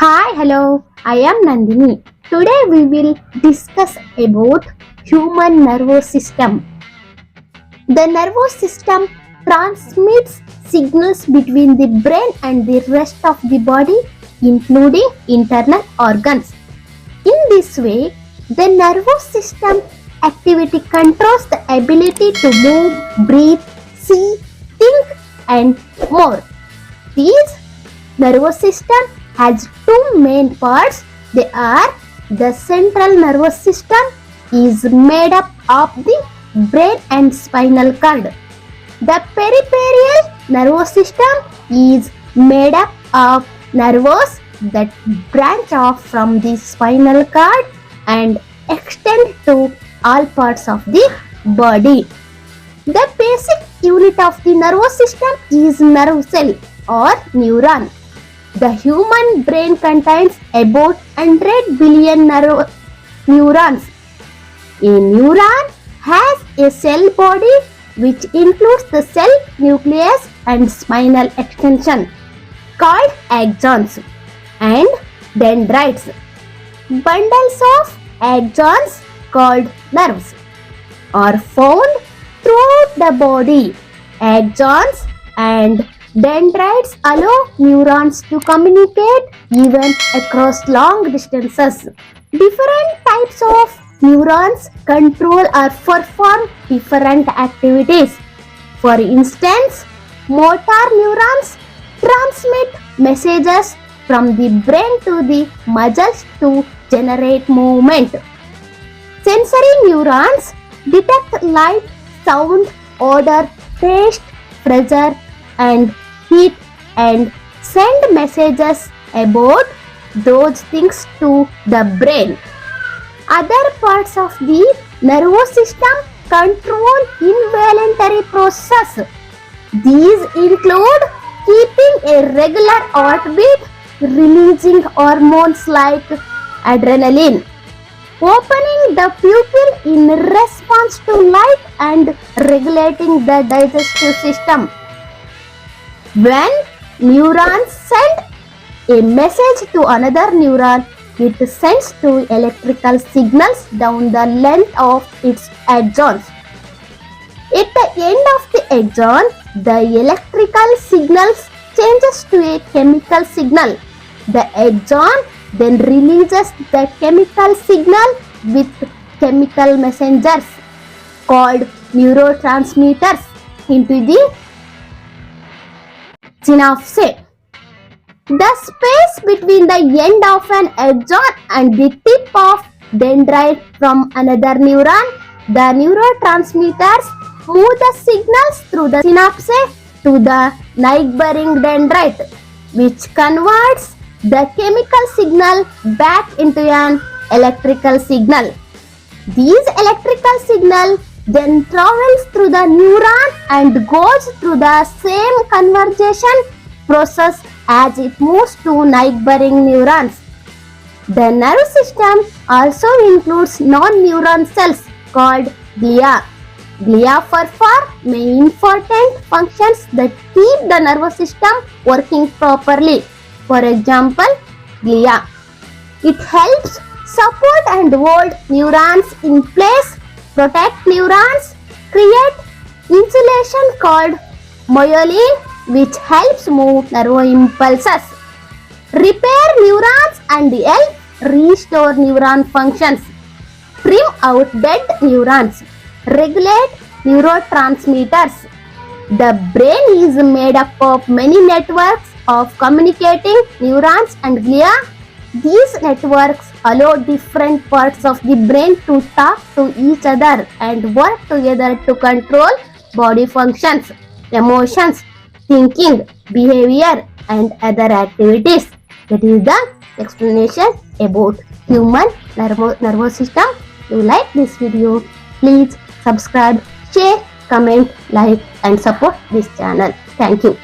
Hi, hello, I am Nandini. Today we will discuss about human nervous system. The nervous system transmits signals between the brain and the rest of the body, including internal organs. In this way, the nervous system activity controls the ability to move, breathe, see, think, and more. These nervous system has two main parts. They are the central nervous system is made up of the brain and spinal cord. The peripheral nervous system is made up of nerves that branch off from the spinal cord and extend to all parts of the body. The basic unit of the nervous system is nerve cell or neuron. The human brain contains about 100 billion neurons. A neuron has a cell body which includes the cell nucleus and spinal extension called axons and dendrites. Bundles of axons called nerves are found throughout the body. Axons and dendrites allow neurons to communicate even across long distances. Different types of neurons control or perform different activities. For instance, motor neurons transmit messages from the brain to the muscles to generate movement. Sensory neurons detect light, sound, odor, taste, pressure, and heat and send messages about those things to the brain. Other parts of the nervous system control involuntary process. These include keeping a regular heartbeat, releasing hormones like adrenaline, opening the pupil in response to light, and regulating the digestive system. When neurons send a message to another neuron, it sends two electrical signals down the length of its axons. At the end of the axon, the electrical signals changes to a chemical signal. The axon then releases the chemical signal with chemical messengers called neurotransmitters into the synapse. The space between the end of an axon and the tip of dendrite from another neuron, the neurotransmitters move the signals through the synapse to the neighboring dendrite, which converts the chemical signal back into an electrical signal. These electrical signal then travels through the neuron and goes through the same conversion process as it moves to neighboring neurons. The nervous system also includes non-neuron cells called glia. Glia perform many important functions that keep the nervous system working properly. For example, glia. It helps support and hold neurons in place, protect neurons, create insulation called myelin, which helps move nerve impulses, repair neurons, and help restore neuron functions, trim out dead neurons, regulate neurotransmitters. The brain is made up of many networks of communicating neurons and glia. These networks allow different parts of the brain to talk to each other and work together to control body functions, emotions, thinking, behavior, and other activities. That is the explanation about human nervous system. If you like this video, please subscribe, share, comment, like, and support this channel. Thank you.